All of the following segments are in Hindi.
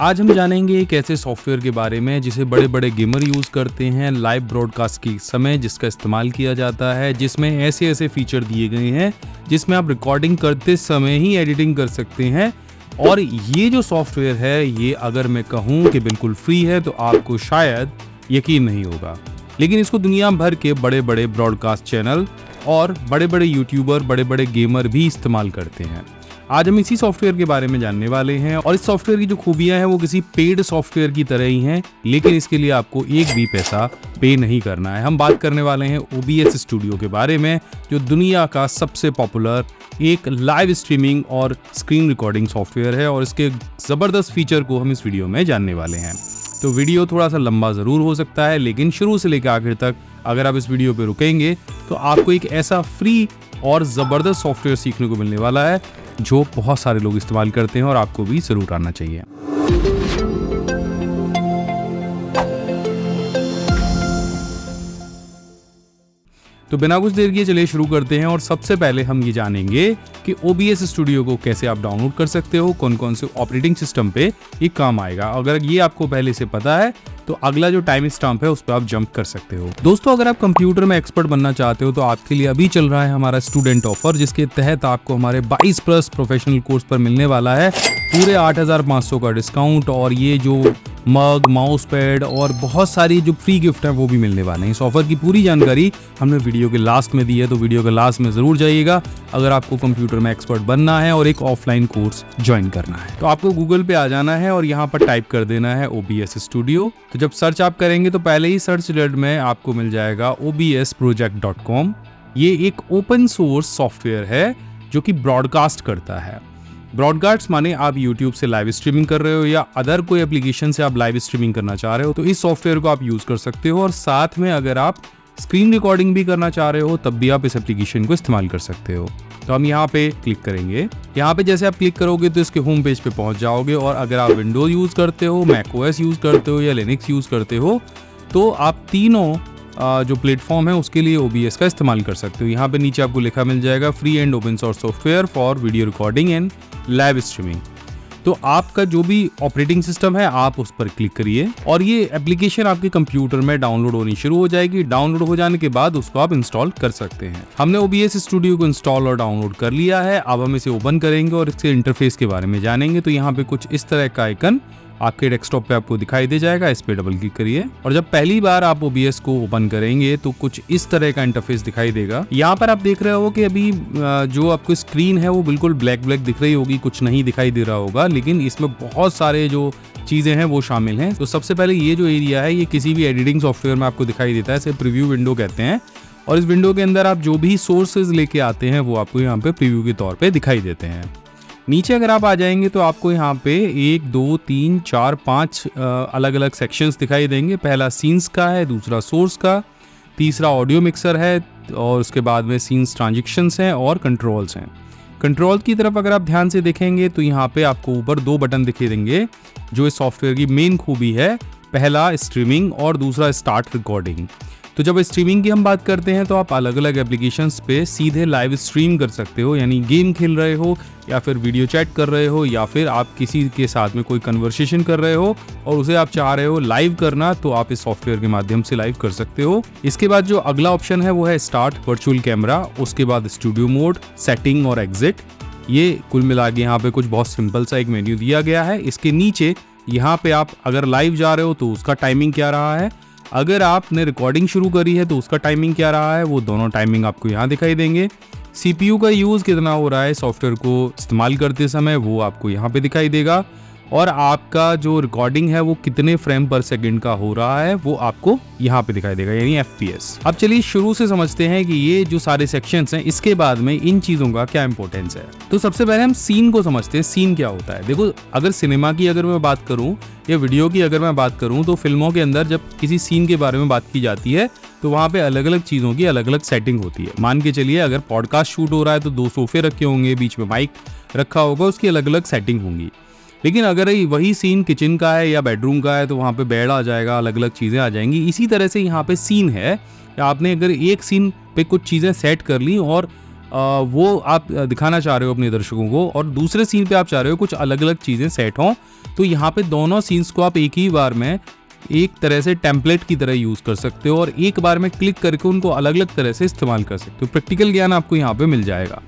आज हम जानेंगे एक ऐसे सॉफ्टवेयर के बारे में जिसे बड़े बड़े गेमर यूज़ करते हैं लाइव ब्रॉडकास्ट के समय, जिसका इस्तेमाल किया जाता है, जिसमें ऐसे ऐसे फीचर दिए गए हैं जिसमें आप रिकॉर्डिंग करते समय ही एडिटिंग कर सकते हैं। और ये जो सॉफ्टवेयर है ये अगर मैं कहूँ कि बिल्कुल फ्री है तो आपको शायद यकीन नहीं होगा, लेकिन इसको दुनिया भर के बड़े बड़े ब्रॉडकास्ट चैनल और बड़े बड़े यूट्यूबर, बड़े बड़े गेमर भी इस्तेमाल करते हैं। आज हम इसी सॉफ्टवेयर के बारे में जानने वाले हैं और इस सॉफ्टवेयर की जो खूबियां हैं वो किसी पेड सॉफ्टवेयर की तरह ही हैं, लेकिन इसके लिए आपको एक भी पैसा पे नहीं करना है। हम बात करने वाले हैं OBS स्टूडियो के बारे में, जो दुनिया का सबसे पॉपुलर एक लाइव स्ट्रीमिंग और स्क्रीन रिकॉर्डिंग सॉफ्टवेयर है और इसके ज़बरदस्त फीचर को हम इस वीडियो में जानने वाले हैं। तो वीडियो थोड़ा सा लंबा ज़रूर हो सकता है, लेकिन शुरू से लेकर आखिर तक अगर आप इस वीडियो पे रुकेंगे तो आपको एक ऐसा फ्री और ज़बरदस्त सॉफ्टवेयर सीखने को मिलने वाला है जो बहुत सारे लोग इस्तेमाल करते हैं और आपको भी ज़रूर आना चाहिए। तो बिना कुछ देर किए चलिए शुरू करते हैं और सबसे पहले हम ये जानेंगे कि OBS स्टूडियो को कैसे आप डाउनलोड कर सकते हो, कौन कौन से ऑपरेटिंग सिस्टम पे ये काम आएगा। अगर ये आपको पहले से पता है तो अगला जो टाइम स्टैम्प है उस पर आप जंप कर सकते हो। दोस्तों, अगर आप कंप्यूटर में एक्सपर्ट बनना चाहते हो तो आपके लिए अभी चल रहा है हमारा स्टूडेंट ऑफर, जिसके तहत आपको हमारे 22+ प्रोफेशनल कोर्स पर मिलने वाला है पूरे 8,500 का डिस्काउंट, और ये जो मग, माउस पैड और बहुत सारी जो फ्री गिफ्ट है वो भी मिलने वाले हैं। इस ऑफर की पूरी जानकारी हमने वीडियो के लास्ट में दी है, तो वीडियो के लास्ट में जरूर जाइएगा अगर आपको कंप्यूटर में एक्सपर्ट बनना है और एक ऑफलाइन कोर्स ज्वाइन करना है। तो आपको गूगल पे आ जाना है और यहाँ पर टाइप कर देना है OBS स्टूडियो। तो जब सर्च आप करेंगे तो पहले ही सर्च रिजल्ट में आपको मिल जाएगा obsproject.com। ये एक ओपन सोर्स सॉफ्टवेयर है जो कि ब्रॉडकास्ट करता है। ब्रॉडकास्ट माने आप YouTube से लाइव स्ट्रीमिंग कर रहे हो या अदर कोई एप्लीकेशन से आप लाइव स्ट्रीमिंग करना चाह रहे हो तो इस सॉफ्टवेयर को आप यूज कर सकते हो, और साथ में अगर आप स्क्रीन रिकॉर्डिंग भी करना चाह रहे हो तब भी आप इस एप्लीकेशन को इस्तेमाल कर सकते हो। तो हम यहाँ पे क्लिक करेंगे। यहाँ पे जैसे आप क्लिक करोगे तो इसके होम पेज पे पहुंच जाओगे, और अगर आप विंडोज यूज करते हो, macOS यूज करते हो या लिनक्स यूज करते हो तो आप तीनों जो प्लेटफॉर्म है उसके लिए OBS का इस्तेमाल कर सकते हो। यहाँ पे नीचे आपको लिखा मिल जाएगा free and open source software for video recording and live streaming. तो आपका जो भी ऑपरेटिंग सिस्टम है आप उस पर क्लिक करिए और ये एप्लीकेशन आपके कंप्यूटर में डाउनलोड होनी शुरू हो जाएगी। डाउनलोड हो जाने के बाद उसको आप इंस्टॉल कर सकते हैं। हमने OBS स्टूडियो को इंस्टॉल और डाउनलोड कर लिया है। अब हम इसे ओपन करेंगे और इसके इंटरफेस के बारे में जानेंगे। तो यहाँ पे कुछ इस तरह का आइकन आपके डेस्कटॉप पे आपको दिखाई दे जाएगा, इस पे डबल क्लिक करिए और जब पहली बार आप OBS को ओपन करेंगे तो कुछ इस तरह का इंटरफेस दिखाई देगा। यहाँ पर आप देख रहे हो कि अभी जो आपको स्क्रीन है वो बिल्कुल ब्लैक दिख रही होगी, कुछ नहीं दिखाई दे रहा होगा, लेकिन इसमें बहुत सारे जो चीजें हैं वो शामिल हैं। तो सबसे पहले ये जो एरिया है ये किसी भी एडिटिंग सॉफ्टवेयर में आपको दिखाई देता है, इसे प्रीव्यू विंडो कहते हैं, और इस विंडो के अंदर आप जो भी सोर्सेज लेके आते हैं वो आपको यहाँ पे प्रीव्यू के तौर पे दिखाई देते हैं। नीचे अगर आप आ जाएंगे तो आपको यहाँ पे 1, 2, 3, 4, 5 अलग अलग सेक्शंस दिखाई देंगे। पहला सीन्स का है, दूसरा सोर्स का, तीसरा ऑडियो मिक्सर है, और उसके बाद में सीन्स ट्रांजिशंस हैं और कंट्रोल्स हैं। कंट्रोल की तरफ अगर आप ध्यान से देखेंगे तो यहाँ पे आपको ऊपर 2 बटन दिखाई देंगे जो इस सॉफ्टवेयर की मेन खूबी है। पहला स्ट्रीमिंग और दूसरा स्टार्ट रिकॉर्डिंग। तो जब स्ट्रीमिंग की हम बात करते हैं तो आप अलग अलग एप्लीकेशंस पे सीधे लाइव स्ट्रीम कर सकते हो, यानी गेम खेल रहे हो या फिर वीडियो चैट कर रहे हो या फिर आप किसी के साथ में कोई कन्वर्सेशन कर रहे हो और उसे आप चाह रहे हो लाइव करना, तो आप इस सॉफ्टवेयर के माध्यम से लाइव कर सकते हो। इसके बाद जो अगला ऑप्शन है वो है स्टार्ट वर्चुअल कैमरा, उसके बाद स्टूडियो मोड, सेटिंग और एग्जिट। ये कुल मिला के यहाँ पे कुछ बहुत सिंपल सा एक मेन्यू दिया गया है। इसके नीचे यहाँ पे आप अगर लाइव जा रहे हो तो उसका टाइमिंग क्या रहा है, अगर आपने रिकॉर्डिंग शुरू करी है तो उसका टाइमिंग क्या रहा है, वो दोनों टाइमिंग आपको यहाँ दिखाई देंगे। CPU का यूज़ कितना हो रहा है सॉफ्टवेयर को इस्तेमाल करते समय वो आपको यहाँ पे दिखाई देगा, और आपका जो रिकॉर्डिंग है वो कितने फ्रेम पर सेकंड का हो रहा है वो आपको यहाँ पे दिखाई देगा, यानी FPS। अब चलिए शुरू से समझते हैं कि ये जो सारे सेक्शंस हैं इसके बाद में इन चीज़ों का क्या इंपॉर्टेंस है। तो सबसे पहले हम सीन को समझते हैं। सीन क्या होता है? देखो, अगर सिनेमा की अगर मैं बात करूँ या वीडियो की अगर मैं बात करूँ तो फिल्मों के अंदर जब किसी सीन के बारे में बात की जाती है तो वहाँ पे अलग अलग चीज़ों की अलग अलग सेटिंग होती है। मान के चलिए अगर पॉडकास्ट शूट हो रहा है तो 2 सोफे रखे होंगे, बीच में माइक रखा होगा, उसकी अलग अलग सेटिंग होंगी। लेकिन अगर वही सीन किचन का है या बेडरूम का है तो वहाँ पे बेड आ जाएगा, अलग अलग चीज़ें आ जाएंगी। इसी तरह से यहाँ पे सीन है, आपने अगर एक सीन पे कुछ चीज़ें सेट कर ली और वो आप दिखाना चाह रहे हो अपने दर्शकों को, और दूसरे सीन पे आप चाह रहे हो कुछ अलग अलग चीज़ें सेट हों, तो यहाँ पे दोनों सीन्स को आप एक ही बार में एक तरह से टेम्पलेट की तरह यूज़ कर सकते हो और एक बार में क्लिक करके उनको अलग अलग तरह से इस्तेमाल कर सकते हो। प्रैक्टिकल ज्ञान आपको यहाँ पे मिल जाएगा।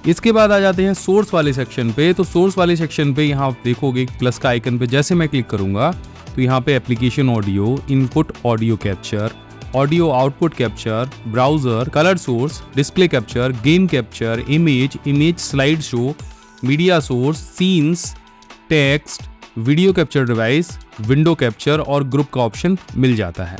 इसके बाद आ जाते हैं सोर्स वाले सेक्शन पे। तो सोर्स वाले सेक्शन पे यहाँ आप देखोगे प्लस का आइकन पे जैसे मैं क्लिक करूँगा तो यहाँ पे application audio, input audio capture, audio output capture, browser, colour source, display capture, game capture, image slide show, media source, scenes, text, video capture device, window capture और ग्रुप का ऑप्शन मिल जाता है।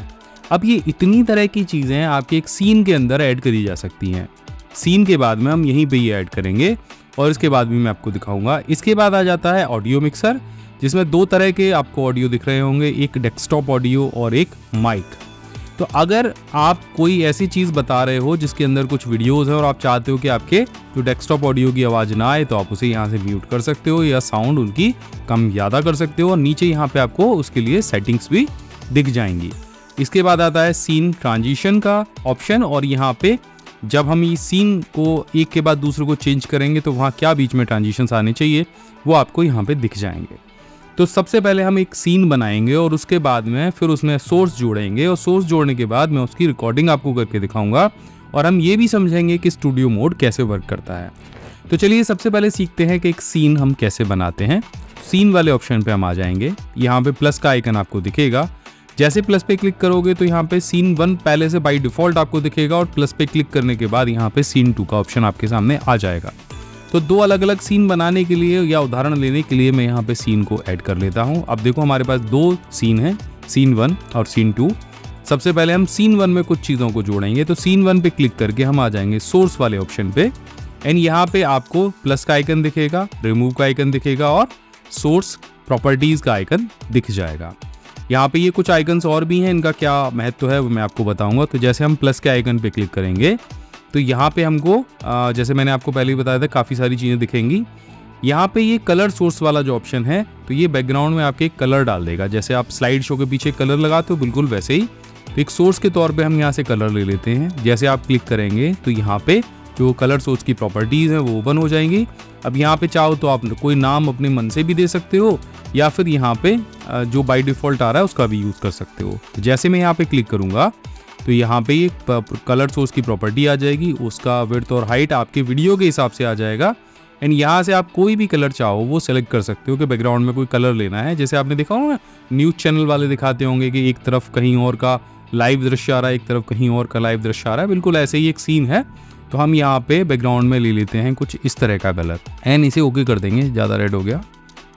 अब ये इतनी तरह की चीज़ें आपके एक सीन के अंदर ऐड करी जा सकती हैं। सीन के बाद में हम यहीं पे ही ऐड करेंगे और इसके बाद भी मैं आपको दिखाऊंगा। इसके बाद आ जाता है ऑडियो मिक्सर, जिसमें दो तरह के आपको ऑडियो दिख रहे होंगे, एक डेस्कटॉप ऑडियो और एक माइक। तो अगर आप कोई ऐसी चीज़ बता रहे हो जिसके अंदर कुछ वीडियोस हैं और आप चाहते हो कि आपके जो डेस्कटॉप ऑडियो की आवाज़ ना आए, तो आप उसे यहाँ से म्यूट कर सकते हो या साउंड उनकी कम ज़्यादा कर सकते हो और नीचे यहाँ पे आपको उसके लिए सेटिंग्स भी दिख जाएंगी। इसके बाद आता है सीन ट्रांजिशन का ऑप्शन, और यहाँ पे जब हम इस सीन को एक के बाद दूसरे को चेंज करेंगे तो वहाँ क्या बीच में ट्रांजिशंस आने चाहिए वो आपको यहाँ पे दिख जाएंगे। तो सबसे पहले हम एक सीन बनाएंगे और उसके बाद में फिर उसमें सोर्स जोड़ेंगे और सोर्स जोड़ने के बाद मैं उसकी रिकॉर्डिंग आपको करके दिखाऊंगा और हम ये भी समझेंगे कि स्टूडियो मोड कैसे वर्क करता है। तो चलिए सबसे पहले सीखते हैं कि एक सीन हम कैसे बनाते हैं। सीन वाले ऑप्शन पे हम आ जाएंगे, यहाँ पे प्लस का आइकन आपको दिखेगा। जैसे प्लस पे क्लिक करोगे तो यहाँ पे सीन 1 पहले से बाय डिफ़ॉल्ट आपको दिखेगा और प्लस पे क्लिक करने के बाद यहाँ पे सीन 2 का ऑप्शन आपके सामने आ जाएगा। तो दो अलग अलग सीन बनाने के लिए या उदाहरण लेने के लिए मैं यहाँ पे सीन को ऐड कर लेता हूँ। अब देखो हमारे पास दो सीन हैं, सीन 1 और सीन 2। सबसे पहले हम सीन 1 में कुछ चीज़ों को जोड़ेंगे। तो सीन 1 पे क्लिक करके हम आ जाएंगे सोर्स वाले ऑप्शन पे एंड यहाँ पे आपको प्लस का आइकन दिखेगा, रिमूव का आइकन दिखेगा और सोर्स प्रॉपर्टीज़ का आइकन दिख जाएगा। यहाँ पे ये कुछ आइकन्स और भी हैं, इनका क्या महत्व है वो मैं आपको बताऊँगा। तो जैसे हम प्लस के आइकन पे क्लिक करेंगे तो यहाँ पे हमको जैसे मैंने आपको पहले ही बताया था काफ़ी सारी चीज़ें दिखेंगी। यहाँ पे ये कलर सोर्स वाला जो ऑप्शन है तो ये बैकग्राउंड में आपके कलर डाल देगा। जैसे आप स्लाइड शो के पीछे कलर लगाते हो बिल्कुल वैसे ही, तो एक सोर्स के तौर पे हम यहाँ से कलर ले लेते हैं। जैसे आप क्लिक करेंगे तो यहाँ पे जो कलर सोर्स की प्रॉपर्टीज़ हैं वो ओपन हो जाएंगी। अब यहाँ पे चाहो तो आप कोई नाम अपने मन से भी दे सकते हो या फिर यहाँ पे जो बाय डिफ़ॉल्ट आ रहा है उसका भी यूज़ कर सकते हो। जैसे मैं यहाँ पे क्लिक करूँगा तो यहाँ पे ये कलर सोर्स की प्रॉपर्टी आ जाएगी, उसका विड्थ और हाइट आपके वीडियो के हिसाब से आ जाएगा एंड यहाँ से आप कोई भी कलर चाहो वो सेलेक्ट कर सकते हो कि बैकग्राउंड में कोई कलर लेना है। जैसे आपने देखा होगा न्यूज़ चैनल वाले दिखाते होंगे कि एक तरफ कहीं और का लाइव दृश्य आ रहा है, एक तरफ कहीं और का लाइव दृश्य आ रहा है, बिल्कुल ऐसे ही एक सीन है। तो हम यहाँ पे बैकग्राउंड में ले लेते हैं कुछ इस तरह का कलर एंड इसे ओके कर देंगे। ज़्यादा रेड हो गया,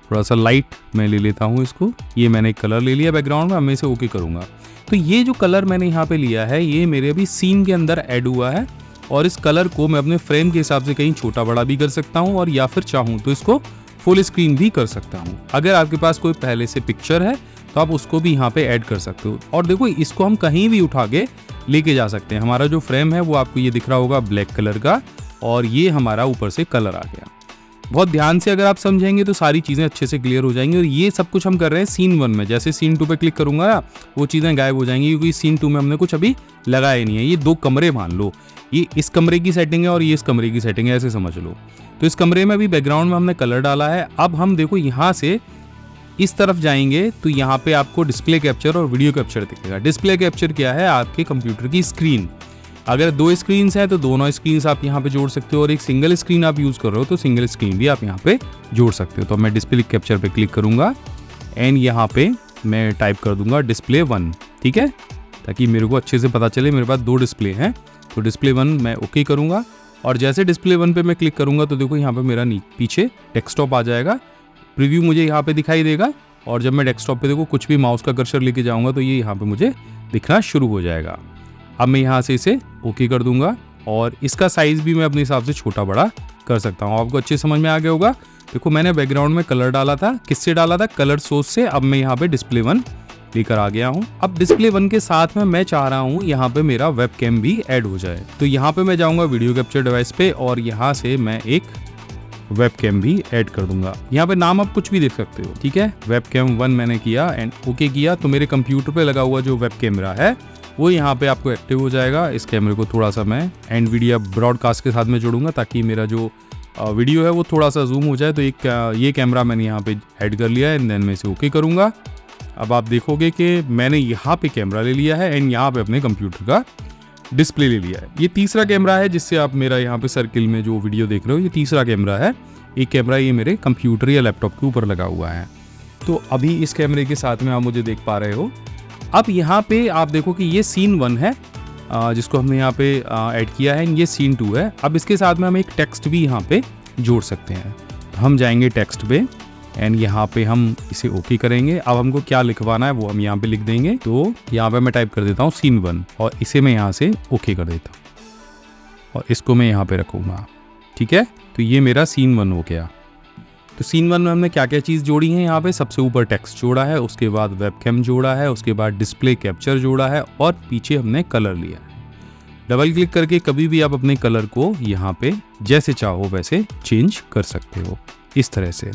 थोड़ा सा लाइट मैं ले लेता हूँ इसको। ये मैंने एक कलर ले लिया बैकग्राउंड में, अब मैं इसे ओके करूँगा। तो ये जो कलर मैंने यहाँ पे लिया है ये मेरे अभी सीन के अंदर ऐड हुआ है और इस कलर को मैं अपने फ्रेम के हिसाब से कहीं छोटा बड़ा भी कर सकता हूँ और या फिर चाहूँ तो इसको फुल स्क्रीन भी कर सकता हूँ। अगर आपके पास कोई पहले से पिक्चर है तो आप उसको भी यहाँ पे ऐड कर सकते हो। और देखो इसको हम कहीं भी उठा के लेके जा सकते हैं। हमारा जो फ्रेम है वो आपको ये दिख रहा होगा ब्लैक कलर का और ये हमारा ऊपर से कलर आ गया। बहुत ध्यान से अगर आप समझेंगे तो सारी चीज़ें अच्छे से क्लियर हो जाएंगी। और ये सब कुछ हम कर रहे हैं सीन 1 में। जैसे सीन 2 पे क्लिक करूंगा ना वो चीज़ें गायब हो जाएंगी क्योंकि सीन 2 में हमने कुछ अभी लगाया नहीं है। ये दो कमरे मान लो, ये इस कमरे की सेटिंग है और ये इस कमरे की सेटिंग है, ऐसे समझ लो। तो इस कमरे में भी बैकग्राउंड में हमने कलर डाला है। अब हम देखो यहाँ से इस तरफ जाएंगे तो यहाँ पे आपको डिस्प्ले कैप्चर और वीडियो कैप्चर दिखेगा। डिस्प्ले कैप्चर क्या है? आपके कंप्यूटर की स्क्रीन। अगर दो स्क्रीन्स हैं तो दोनों स्क्रीन्स आप यहाँ पे जोड़ सकते हो और एक सिंगल स्क्रीन आप यूज़ कर रहे हो तो सिंगल स्क्रीन भी आप यहाँ पे जोड़ सकते हो। तो मैं डिस्प्ले कैप्चर पे क्लिक करूँगा एंड यहाँ पे मैं टाइप कर दूंगा डिस्प्ले 1, ठीक है, ताकि मेरे को अच्छे से पता चले मेरे पास दो डिस्प्ले हैं। तो डिस्प्ले 1 मैं ओके करूँगा और जैसे डिस्प्ले 1 पे मैं क्लिक करूँगा तो देखो यहाँ पे मेरा पीछे डेस्कटॉप आ जाएगा। प्रीव्यू मुझे यहाँ पे दिखाई देगा और जब मैं डेस्कटॉप पे देखो कुछ भी माउस का कर्सर लेके जाऊँगा तो ये यहाँ पे मुझे दिखना शुरू हो जाएगा। अब मैं यहाँ से इसे ओके कर दूंगा और इसका साइज़ भी मैं अपने हिसाब से छोटा बड़ा कर सकता हूँ। आपको अच्छे समझ में आ गया होगा। देखो मैंने बैकग्राउंड में कलर डाला था, किससे डाला था? कलर सोर्स से। अब मैं यहाँ पे डिस्प्ले 1 लेकर आ गया हूँ। अब डिस्प्ले 1 के साथ में मैं चाह रहा हूँ यहाँ पे मेरा वेब कैम भी ऐड हो जाए। तो यहाँ पे मैं जाऊँगा वीडियो कैप्चर डिवाइस पे और यहाँ से मैं एक वेब कैम भी ऐड कर दूंगा। यहाँ पे नाम आप कुछ भी देख सकते हो, ठीक है। वेब कैम 1 मैंने किया एंड ओके किया तो मेरे कंप्यूटर पे लगा हुआ जो वेब कैमरा है वो यहाँ पे आपको एक्टिव हो जाएगा। इस कैमरे को थोड़ा सा मैं एनवीडिया ब्रॉडकास्ट के साथ में जोड़ूंगा ताकि मेरा जो वीडियो है वो थोड़ा सा जूम हो जाए। तो ये कैमरा मैंने यहाँ पे ऐड कर लिया है एंड देन मैं इसे ओके करूँगा। अब आप देखोगे कि मैंने यहाँ पे कैमरा ले लिया है एंड यहाँ पे अपने कंप्यूटर का डिस्प्ले ले लिया है। ये तीसरा कैमरा है जिससे आप मेरा यहाँ पे सर्किल में जो वीडियो देख रहे हो, ये तीसरा कैमरा है। एक कैमरा ये मेरे कंप्यूटर या लैपटॉप के ऊपर लगा हुआ है। तो अभी इस कैमरे के साथ में आप मुझे देख पा रहे हो। अब यहाँ पे आप देखो कि ये सीन 1 है जिसको हमने यहाँ पे ऐड किया है, ये सीन 2 है। अब इसके साथ में हम एक टेक्स्ट भी यहाँ पे जोड़ सकते हैं। तो हम जाएंगे टेक्स्ट पे एंड यहाँ पे हम इसे ओके करेंगे। अब हमको क्या लिखवाना है वो हम यहाँ पे लिख देंगे। तो यहाँ पे मैं टाइप कर देता हूँ सीन 1 और इसे मैं यहाँ से ओके कर देता हूँ और इसको मैं यहाँ पे रखूँगा। ठीक है, तो ये मेरा सीन 1 हो गया। तो सीन 1 में हमने क्या क्या चीज़ जोड़ी है, यहाँ पे सबसे ऊपर टेक्स्ट जोड़ा है, उसके बाद वेबकैम जोड़ा है, उसके बाद डिस्प्ले कैप्चर जोड़ा है और पीछे हमने कलर लिया है। डबल क्लिक करके कभी भी आप अपने कलर को यहाँ पे जैसे चाहो वैसे चेंज कर सकते हो इस तरह से।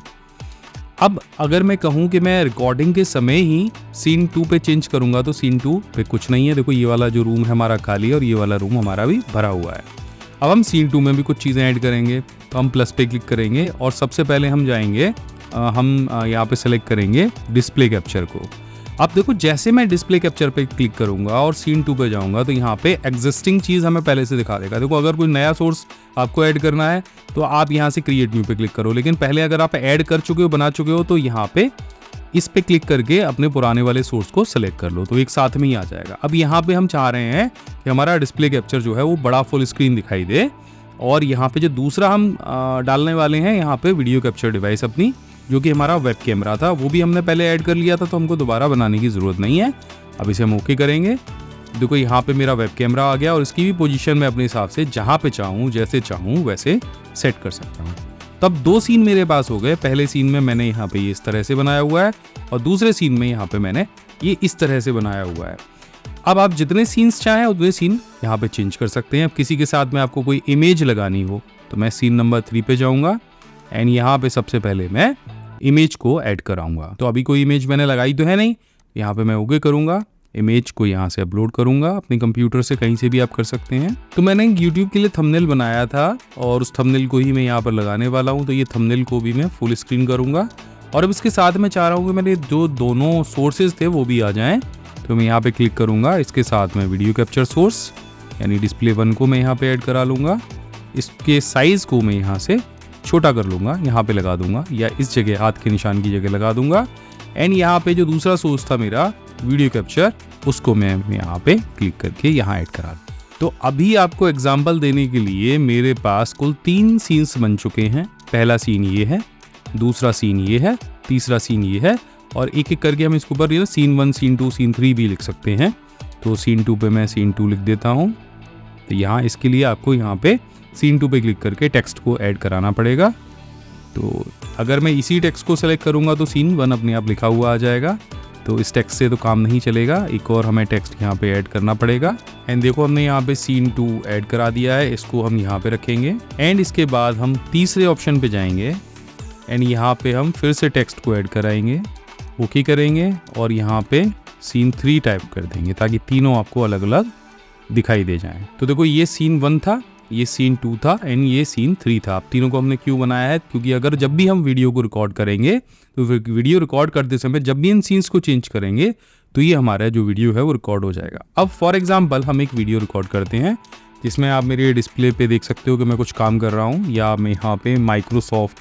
अब अगर मैं कहूँ कि मैं रिकॉर्डिंग के समय ही सीन 2 पे चेंज करूँगा तो सीन 2 पे कुछ नहीं है। देखो ये वाला जो रूम है हमारा खाली है और ये वाला रूम हमारा भी भरा हुआ है। अब हम सीन 2 में भी कुछ चीज़ें ऐड करेंगे। तो हम प्लस पे क्लिक करेंगे और सबसे पहले हम जाएंगे हम यहाँ पे सेलेक्ट करेंगे डिस्प्ले कैप्चर को। अब देखो जैसे मैं डिस्प्ले कैप्चर पे क्लिक करूंगा और सीन 2 पे जाऊंगा तो यहाँ पे एग्जिस्टिंग चीज़ हमें पहले से दिखा देगा। देखो अगर कोई नया सोर्स आपको ऐड करना है तो आप यहाँ से क्रिएट न्यू पे क्लिक करो, लेकिन पहले अगर आप ऐड कर चुके हो, बना चुके हो, तो यहाँ पे इस पे क्लिक करके अपने पुराने वाले सोर्स को सेलेक्ट कर लो, तो एक साथ में ही आ जाएगा। अब यहाँ पे हम चाह रहे हैं कि हमारा डिस्प्ले कैप्चर जो है वो बड़ा फुल स्क्रीन दिखाई दे और यहाँ पे जो दूसरा हम डालने वाले हैं यहाँ पे वीडियो कैप्चर डिवाइस अपनी, जो कि हमारा वेब कैमरा था, वो भी हमने पहले ऐड कर लिया था, तो हमको दोबारा बनाने की ज़रूरत नहीं है। अब इसे हम ओके करेंगे। देखो यहाँ पे मेरा वेब कैमरा आ गया और इसकी भी पोजीशन मैं अपने हिसाब से जहाँ पे चाहूँ जैसे चाहूँ वैसे सेट कर सकता हूँ। तब 2 सीन मेरे पास हो गए। पहले सीन में मैंने यहाँ पे ये इस तरह से बनाया हुआ है और दूसरे सीन में यहाँ पे मैंने ये इस तरह से बनाया हुआ है। अब आप जितने सीन्स चाहें उतने सीन यहाँ पे चेंज कर सकते हैं। अब किसी के साथ में आपको कोई इमेज लगानी हो तो मैं सीन नंबर 3 पे जाऊँगा एंड यहाँ पे सबसे पहले मैं इमेज को ऐड कराऊंगा। तो अभी कोई इमेज मैंने लगाई तो है नहीं, यहाँ पे मैं ओके करूँगा। इमेज को यहाँ से अपलोड करूँगा अपने कंप्यूटर से, कहीं से भी आप कर सकते हैं। तो मैंने यूट्यूब के लिए थंबनेल बनाया था और उस थंबनेल को ही मैं यहाँ पर लगाने वाला हूँ। तो ये थंबनेल को भी मैं फुल स्क्रीन करूँगा और अब इसके साथ मैं चाह रहा हूँ कि मेरे जो दोनों सोर्सेज थे वो भी आ जाएँ। तो मैं यहाँ पे क्लिक करूँगा, इसके साथ में वीडियो कैप्चर सोर्स यानी डिस्प्ले 1 को मैं यहाँ पे ऐड करा लूँगा। इसके साइज़ को मैं यहाँ से छोटा कर लूँगा, यहाँ पे लगा दूंगा या इस जगह हाथ के निशान की जगह लगा दूंगा एंड यहाँ पे जो दूसरा सोर्स था मेरा वीडियो कैप्चर, उसको मैं यहाँ पे क्लिक करके यहाँ ऐड करा दूँ। तो अभी आपको एग्जांपल देने के लिए मेरे पास कुल 3 सीन्स बन चुके हैं। पहला सीन ये है, दूसरा सीन ये है, तीसरा सीन ये है और एक एक करके हम इसके ऊपर सीन 1, सीन 2, सीन 3 भी लिख सकते हैं। तो सीन 2 पे मैं सीन 2 लिख देता हूँ। तो यहाँ इसके लिए आपको यहाँ पे सीन 2 पे क्लिक करके टेक्स्ट को ऐड कराना पड़ेगा। तो अगर मैं इसी टेक्स्ट को सेलेक्ट करूँगा तो सीन 1 अपने आप लिखा हुआ आ जाएगा। तो इस टेक्स्ट से तो काम नहीं चलेगा, एक और हमें टेक्स्ट यहाँ पे ऐड करना पड़ेगा। एंड देखो हमने यहाँ पे सीन 2 ऐड करा दिया है, इसको हम यहाँ पे रखेंगे एंड इसके बाद हम तीसरे ऑप्शन पे जाएंगे एंड यहाँ पे हम फिर से टेक्स्ट को ऐड कराएंगे, ओके करेंगे और यहाँ पे सीन 3 टाइप कर देंगे ताकि तीनों आपको अलग अलग दिखाई दे जाएं। तो देखो ये सीन 1 था, ये सीन 2 था एंड ये सीन 3 था। अब तीनों को हमने क्यों बनाया है, क्योंकि अगर जब भी हम वीडियो को रिकॉर्ड करेंगे तो वीडियो रिकॉर्ड करते समय जब भी इन सीन्स को चेंज करेंगे तो ये हमारा जो वीडियो है वो रिकॉर्ड हो जाएगा। अब फॉर एग्जांपल हम एक वीडियो रिकॉर्ड करते हैं जिसमें आप मेरे डिस्प्ले पे देख सकते हो कि मैं कुछ काम कर रहा हूँ, या मैं यहाँ पे माइक्रोसॉफ्ट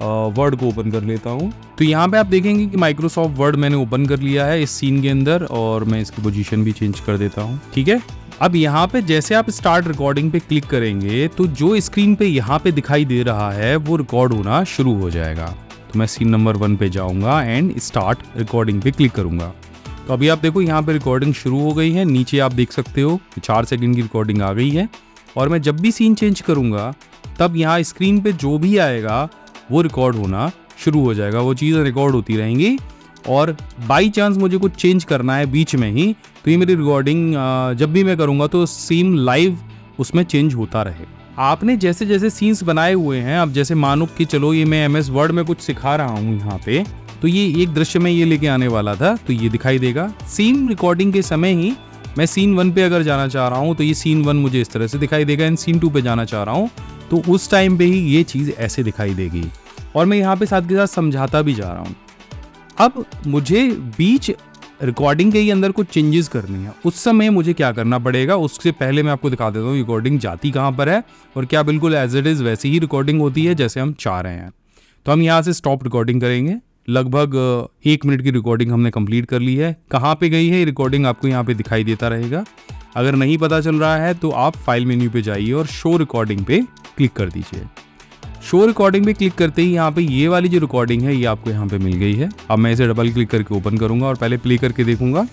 वर्ड को ओपन कर लेता हूँ। तो यहाँ पे आप देखेंगे कि माइक्रोसॉफ्ट वर्ड मैंने ओपन कर लिया है इस सीन के अंदर और मैं इसकी पोजीशन भी चेंज कर देता हूँ। ठीक है, अब यहाँ पे जैसे आप स्टार्ट रिकॉर्डिंग पे क्लिक करेंगे तो जो स्क्रीन पे यहाँ पे दिखाई दे रहा है वो रिकॉर्ड होना शुरू हो जाएगा। तो मैं सीन नंबर 1 पे जाऊँगा एंड स्टार्ट रिकॉर्डिंग पे क्लिक करूँगा। तो अभी आप देखो यहाँ पे रिकॉर्डिंग शुरू हो गई है। नीचे आप देख सकते हो 4 सेकंड की रिकॉर्डिंग आ गई है और मैं जब भी सीन चेंज करूँगा तब यहाँ स्क्रीन पे जो भी आएगा वो रिकॉर्ड होना शुरू हो जाएगा, वो चीज़ें रिकॉर्ड होती रहेंगी। और बाई चांस मुझे कुछ चेंज करना है बीच में ही तो ये मेरी रिकॉर्डिंग जब भी मैं करूँगा तो सीन लाइव उसमें चेंज होता रहे। आपने जैसे जैसे सीन्स बनाए हुए हैं, अब जैसे मानो कि चलो ये मैं MS वर्ड में कुछ सिखा रहा हूँ यहाँ पे, तो ये एक दृश्य में ये लेके आने वाला था तो ये दिखाई देगा। सीन रिकॉर्डिंग के समय ही मैं सीन 1 पे अगर जाना चाह रहा हूँ तो ये सीन 1 मुझे इस तरह से दिखाई देगा, एंड सीन 2 पे जाना चाह रहा हूँ तो उस टाइम पे ही ये चीज़ ऐसे दिखाई देगी। और मैं यहाँ पे साथ के साथ समझाता भी जा रहा हूँ। अब मुझे बीच रिकॉर्डिंग के ही अंदर कुछ चेंजेस करनी है, उस समय मुझे क्या करना पड़ेगा, उससे पहले मैं आपको दिखा देता हूँ रिकॉर्डिंग जाती कहाँ पर है और क्या बिल्कुल एज इट इज़ वैसी ही रिकॉर्डिंग होती है जैसे हम चाह रहे हैं। तो हम यहाँ से स्टॉप रिकॉर्डिंग करेंगे। लगभग 1 मिनट की रिकॉर्डिंग हमने कंप्लीट कर ली है। कहाँ पे गई है रिकॉर्डिंग आपको यहाँ पे दिखाई देता रहेगा। अगर नहीं पता चल रहा है तो आप फाइल मेन्यू पे जाइए और शो रिकॉर्डिंग पे क्लिक कर दीजिए। शो रिकॉर्डिंग पे क्लिक करते ही यहाँ पे ये वाली जो रिकॉर्डिंग है ये आपको यहाँ पे मिल गई है। अब मैं इसे डबल क्लिक करके ओपन करूँगा और पहले प्ले करके देखूंगा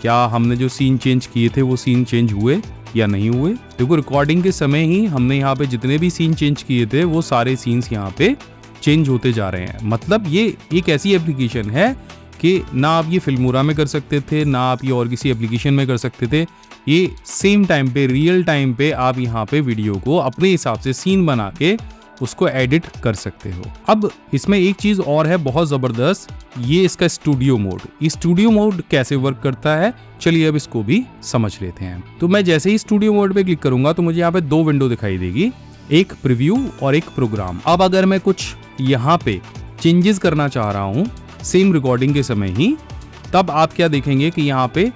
क्या हमने जो सीन चेंज किए थे वो सीन चेंज हुए या नहीं हुए। देखो रिकॉर्डिंग के समय ही हमने यहाँ पे जितने भी सीन चेंज किए थे वो सारे सीन्स यहाँ पे चेंज होते जा रहे हैं। मतलब ये एक ऐसी एप्लीकेशन है कि ना आप ये फिल्मोरा में कर सकते थे, ना आप ये और किसी एप्लीकेशन में कर सकते थे। ये सेम टाइम पे, रियल टाइम पे आप यहाँ पे वीडियो को अपने हिसाब से सीन बना के उसको एडिट कर सकते हो। अब इसमें एक चीज़ और है बहुत ज़बरदस्त, ये इसका स्टूडियो मोड। ये स्टूडियो मोड कैसे वर्क करता है चलिए अब इसको भी समझ लेते हैं। तो मैं जैसे ही स्टूडियो मोड पे क्लिक करूंगा तो मुझे यहाँ पे 2 विंडो दिखाई देगी, एक प्रीव्यू और एक प्रोग्राम। अब अगर मैं कुछ यहाँ पे चेंजेस करना चाह रहा हूँ सेम रिकॉर्डिंग के समय ही, तब आप क्या देखेंगे कि यहाँ पे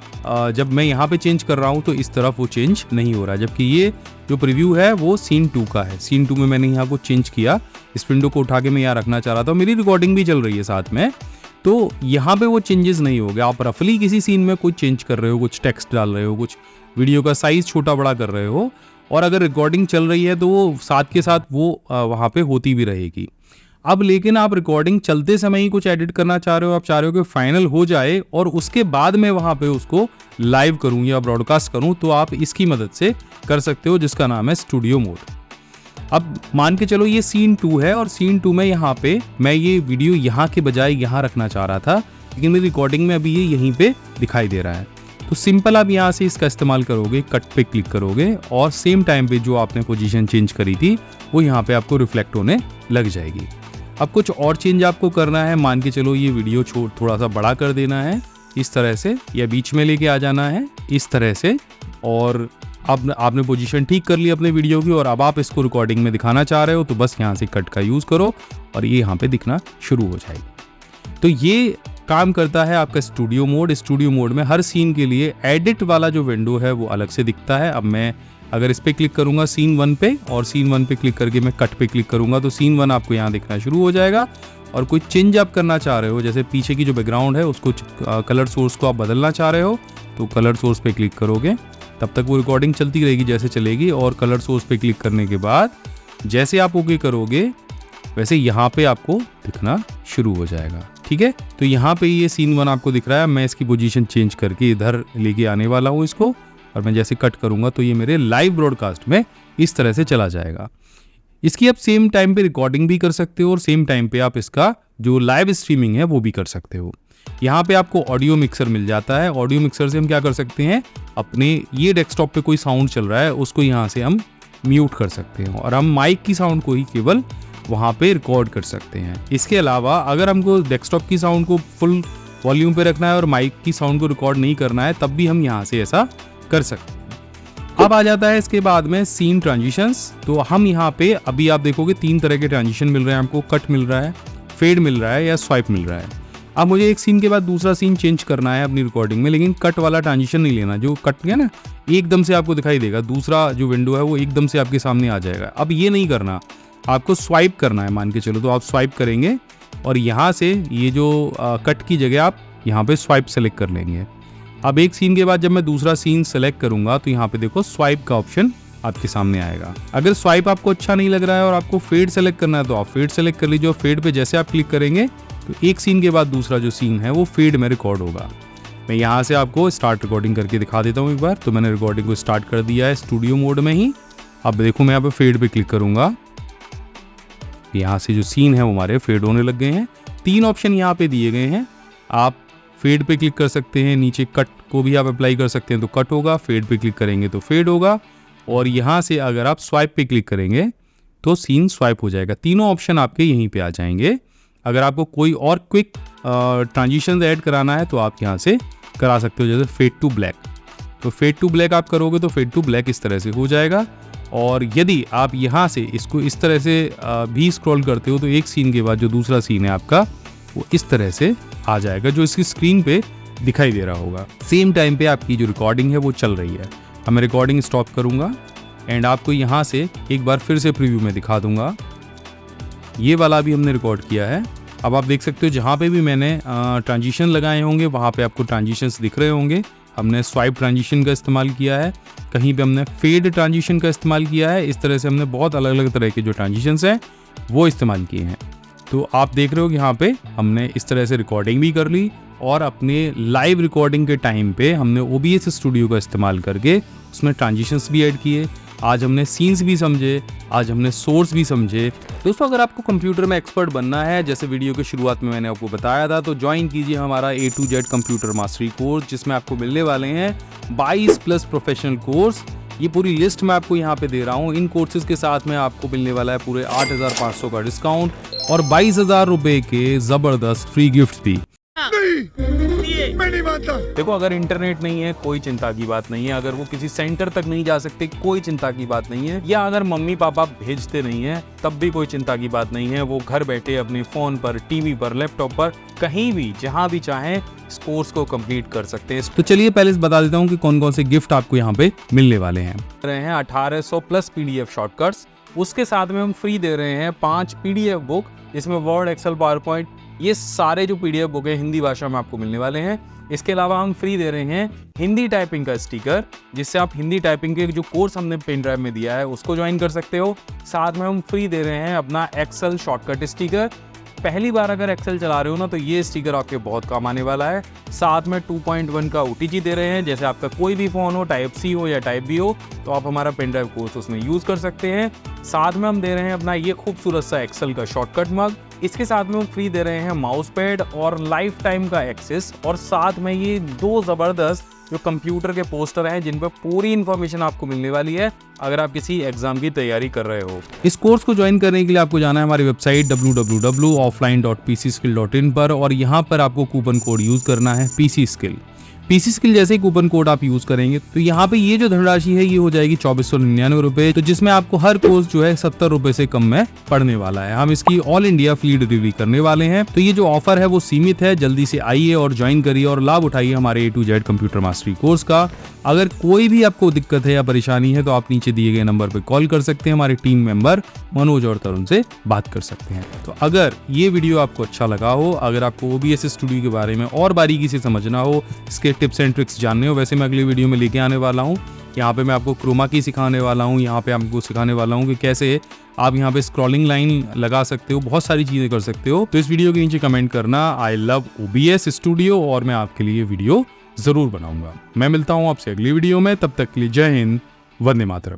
जब मैं यहाँ पे चेंज कर रहा हूँ तो इस तरफ वो चेंज नहीं हो रहा, जबकि ये जो प्रीव्यू है वो सीन 2 का है। सीन 2 में मैंने यहाँ को चेंज किया, इस विंडो को उठा के मैं यहाँ रखना चाह रहा था, मेरी रिकॉर्डिंग भी चल रही है साथ में, तो यहाँ पे वो चेंजेस नहीं हो गए। आप रफली किसी सीन में कुछ चेंज कर रहे हो, कुछ टेक्स्ट डाल रहे हो, कुछ वीडियो का साइज छोटा बड़ा कर रहे हो, और अगर रिकॉर्डिंग चल रही है तो वो साथ के साथ वो वहाँ पे होती भी रहेगी। अब लेकिन आप रिकॉर्डिंग चलते समय ही कुछ एडिट करना चाह रहे हो, आप चाह रहे हो कि फाइनल हो जाए और उसके बाद मैं वहाँ पे उसको लाइव करूँ या ब्रॉडकास्ट करूँ, तो आप इसकी मदद से कर सकते हो, जिसका नाम है स्टूडियो मोड। अब मान के चलो ये सीन 2 है और सीन 2 में यहाँ पे मैं ये वीडियो यहाँ के बजाय यहाँ रखना चाह रहा था, लेकिन मेरी रिकॉर्डिंग में अभी ये यहीं पे दिखाई दे रहा है। तो सिंपल आप यहाँ से इसका इस्तेमाल करोगे, कट पे क्लिक करोगे और सेम टाइम पे जो आपने पोजीशन चेंज करी थी वो यहाँ पे आपको रिफ्लेक्ट होने लग जाएगी। अब कुछ और चेंज आपको करना है, मान के चलो ये वीडियो थोड़ा सा बड़ा कर देना है इस तरह से, या बीच में लेके आ जाना है इस तरह से, और अब आपने पोजीशन ठीक कर ली अपने वीडियो की और अब आप इसको रिकॉर्डिंग में दिखाना चाह रहे हो तो बस यहाँ से कट का यूज़ करो और ये यहाँ पे दिखना शुरू हो जाएगी। तो ये काम करता है आपका स्टूडियो मोड। स्टूडियो मोड में हर सीन के लिए एडिट वाला जो विंडो है वो अलग से दिखता है। अब मैं अगर इस पर क्लिक करूंगा सीन 1 पे और सीन 1 पे क्लिक करके मैं कट पे क्लिक करूंगा तो सीन 1 आपको यहाँ दिखना शुरू हो जाएगा। और कोई चेंज आप करना चाह रहे हो, जैसे पीछे की जो बैकग्राउंड है उसको कलर सोर्स को आप बदलना चाह रहे हो तो कलर सोर्स पे क्लिक करोगे, तब तक वो रिकॉर्डिंग चलती रहेगी जैसे चलेगी, और कलर सोर्स पे क्लिक करने के बाद जैसे आप ओके करोगे वैसे यहाँ पे आपको दिखना शुरू हो जाएगा। ठीक है, तो यहाँ पे ये सीन 1 आपको दिख रहा है। मैं इसकी पोजीशन चेंज करके इधर लेके आने वाला हूँ इसको, और मैं जैसे कट करूँगा तो ये मेरे लाइव ब्रॉडकास्ट में इस तरह से चला जाएगा। इसकी आप सेम टाइम पे रिकॉर्डिंग भी कर सकते हो और सेम टाइम पे आप इसका जो लाइव स्ट्रीमिंग है वो भी कर सकते हो। यहाँ पे आपको ऑडियो मिक्सर मिल जाता है। ऑडियो मिक्सर से हम क्या कर सकते हैं, अपने ये डेस्कटॉप पे कोई साउंड चल रहा है उसको यहाँ से हम म्यूट कर सकते हैं और हम माइक की साउंड को ही केवल वहाँ पे रिकॉर्ड कर सकते हैं। इसके अलावा अगर हमको डेस्कटॉप की साउंड को फुल वॉल्यूम पे रखना है और माइक की साउंड को रिकॉर्ड नहीं करना है, तब भी हम यहाँ से ऐसा कर सकते हैं। अब आ जाता है इसके बाद में सीन ट्रांजिशंस। तो हम यहाँ पे अभी आप देखोगे 3 तरह के ट्रांजिशन मिल रहे हैं आपको, कट मिल रहा है, फेड मिल रहा है या स्वाइप मिल रहा है। अब मुझे एक सीन के बाद दूसरा सीन चेंज करना है अपनी रिकॉर्डिंग में, लेकिन कट वाला ट्रांजिशन नहीं लेना। जो कट गया ना एकदम से आपको दिखाई देगा, दूसरा जो विंडो है वो एकदम से आपके सामने आ जाएगा। अब ये नहीं करना, आपको स्वाइप करना है। मान के चलो तो आप स्वाइप करेंगे और यहाँ से ये जो कट की जगह आप यहाँ पे स्वाइप सेलेक्ट कर लेंगे। अब एक सीन के बाद जब मैं दूसरा सीन सेलेक्ट करूंगा तो यहाँ पे देखो स्वाइप का ऑप्शन आपके सामने आएगा। अगर स्वाइप आपको अच्छा नहीं लग रहा है और आपको फेड सेलेक्ट करना है तो आप फेड सेलेक्ट कर लीजिए। फेड पे जैसे आप क्लिक करेंगे तो एक सीन के बाद दूसरा जो सीन है वो फेड में रिकॉर्ड होगा। मैं यहाँ से आपको स्टार्ट रिकॉर्डिंग करके दिखा देता हूँ एक बार। तो मैंने रिकॉर्डिंग को स्टार्ट कर दिया है स्टूडियो मोड में ही। अब देखो मैं यहाँ पे फेड पे क्लिक करूंगा, यहाँ से जो सीन है वो हमारे फेड होने लग गए हैं। 3 ऑप्शन यहाँ पे दिए गए हैं, आप फेड पे क्लिक कर सकते हैं, नीचे कट को भी आप अप्लाई कर सकते हैं तो कट होगा, फेड पे क्लिक करेंगे तो फेड होगा, और यहाँ से अगर आप स्वाइप पे क्लिक करेंगे तो सीन स्वाइप हो जाएगा। तीनों ऑप्शन आपके यहीं पे आ जाएंगे। अगर आपको कोई और क्विक ट्रांजिशन ऐड कराना है तो आप यहाँ से करा सकते हो, जैसे फेड टू ब्लैक। तो फेड टू ब्लैक आप करोगे तो फेड टू ब्लैक इस तरह से हो जाएगा। और यदि आप यहाँ से इसको इस तरह से भी स्क्रॉल करते हो तो एक सीन के बाद जो दूसरा सीन है आपका वो इस तरह से आ जाएगा, जो इसकी स्क्रीन पे दिखाई दे रहा होगा। सेम टाइम पे आपकी जो रिकॉर्डिंग है वो चल रही है। अब मैं रिकॉर्डिंग स्टॉप करूँगा एंड आपको यहाँ से एक बार फिर से प्रीव्यू में दिखा दूंगा। ये वाला भी हमने रिकॉर्ड किया है। अब आप देख सकते हो जहाँ पे भी मैंने ट्रांजिशन लगाए होंगे वहाँ पे आपको ट्रांजिशंस दिख रहे होंगे। हमने स्वाइप ट्रांजिशन का इस्तेमाल किया है, कहीं पे हमने फेड ट्रांजिशन का इस्तेमाल किया है। इस तरह से हमने बहुत अलग अलग तरह के जो ट्रांजिशंस हैं वो इस्तेमाल किए हैं। तो आप देख रहे हो कि यहाँ पे हमने इस तरह से रिकॉर्डिंग भी कर ली और अपने लाइव रिकॉर्डिंग के टाइम पे हमने OBS स्टूडियो का इस्तेमाल करके उसमें ट्रांजिशंस भी ऐड किए। आज हमने सीन्स भी समझे, आज हमने सोर्स भी समझे। दोस्तों, अगर आपको कंप्यूटर में एक्सपर्ट बनना है, जैसे वीडियो के शुरुआत में मैंने आपको बताया था, तो ज्वाइन कीजिए हमारा A to Z computer mastery course, जिसमें आपको मिलने वाले हैं 22 प्लस प्रोफेशनल कोर्स। ये पूरी लिस्ट मैं आपको यहाँ पे दे रहा हूँ। इन कोर्सेज के साथ में आपको मिलने वाला है पूरे 8,500 का डिस्काउंट और 22,000 रुपए के जबरदस्त फ्री गिफ्ट भी। मैं नहीं मानता। देखो, अगर इंटरनेट नहीं है कोई चिंता की बात नहीं है, अगर वो किसी सेंटर तक नहीं जा सकते कोई चिंता की बात नहीं है, या अगर मम्मी पापा भेजते नहीं है तब भी कोई चिंता की बात नहीं है। वो घर बैठे अपने फोन पर, टीवी पर, लैपटॉप पर, कहीं भी जहां भी चाहें इस कोर्स को कंप्लीट कर सकते हैं। तो चलिए पहले बता देता हूँ कि कौन कौन से गिफ्ट आपको यहाँ पे मिलने वाले हैं। 1800 प्लस PDF शॉर्टकट्स, उसके साथ में हम फ्री दे रहे हैं 5 PDF बुक, जिसमें वर्ड, एक्सेल, पावरपॉइंट, ये सारे जो PDF बुक है हिंदी भाषा में आपको मिलने वाले हैं। इसके अलावा हम फ्री दे रहे हैं हिंदी टाइपिंग का स्टिकर, जिससे आप हिंदी टाइपिंग के जो कोर्स हमने पेन ड्राइव में दिया है उसको ज्वाइन कर सकते हो। साथ में हम फ्री दे रहे हैं अपना एक्सेल शॉर्टकट स्टिकर। पहली बार अगर एक्सेल चला रहे हो ना तो ये स्टिकर आपके बहुत काम आने वाला है। साथ में 2.1 का OTG दे रहे हैं, जैसे आपका कोई भी फ़ोन हो, टाइप C हो या टाइप B हो, तो आप हमारा पेन ड्राइव कोर्स उसमें यूज़ कर सकते हैं। साथ में हम दे रहे हैं अपना ये खूबसूरत सा एक्सेल का शॉर्टकट मग। इसके साथ में हम फ्री दे रहे हैं माउस पैड और लाइफ टाइम का एक्सेस, और साथ में ये 2 ज़बरदस्त जो कंप्यूटर के पोस्टर हैं जिन पर पूरी इन्फॉर्मेशन आपको मिलने वाली है अगर आप किसी एग्जाम की तैयारी कर रहे हो। इस कोर्स को ज्वाइन करने के लिए आपको जाना है हमारी वेबसाइट www.offline.pcskill.in पर, और यहाँ पर आपको कूपन कोड यूज करना है PC स्किल। जैसे ही कूपन कोड आप यूज करेंगे तो यहाँ पे ये जो धनराशि है ये हो जाएगी 2499 रुपए, तो जिसमें आपको हर कोर्स जो है 70 रुपए से कम में पड़ने वाला है। हम इसकी ऑल इंडिया फ्री डिलीवरी करने वाले हैं। तो ये जो ऑफर है वो सीमित है, जल्दी से आइए और ज्वाइन करिए और लाभ उठाइए हमारे A to Z computer mastery course का। अगर कोई भी आपको दिक्कत है या परेशानी है तो आप नीचे दिए गए नंबर पर कॉल कर सकते हैं, हमारे टीम मेंबर मनोज और तरुण से बात कर सकते हैं। तो अगर ये वीडियो आपको अच्छा लगा हो, अगर आपको OBS स्टूडियो के बारे में और बारीकी से समझना हो, इसके टिप्स एंड ट्रिक्स जानने हो, वैसे मैं अगली वीडियो में लेके आने वाला हूँ। यहाँ पे मैं आपको क्रोमा की सिखाने वाला हूँ, यहाँ पे आपको सिखाने वाला हूँ कि कैसे आप यहाँ पे स्क्रॉलिंग लाइन लगा सकते हो, बहुत सारी चीज़ें कर सकते हो। तो इस वीडियो के नीचे कमेंट करना आई लव OBS स्टूडियो और मैं आपके लिए वीडियो ज़रूर बनाऊंगा। मैं मिलता हूँ आपसे अगली वीडियो में, तब तक के लिए जय हिंद, वंदे मातरम।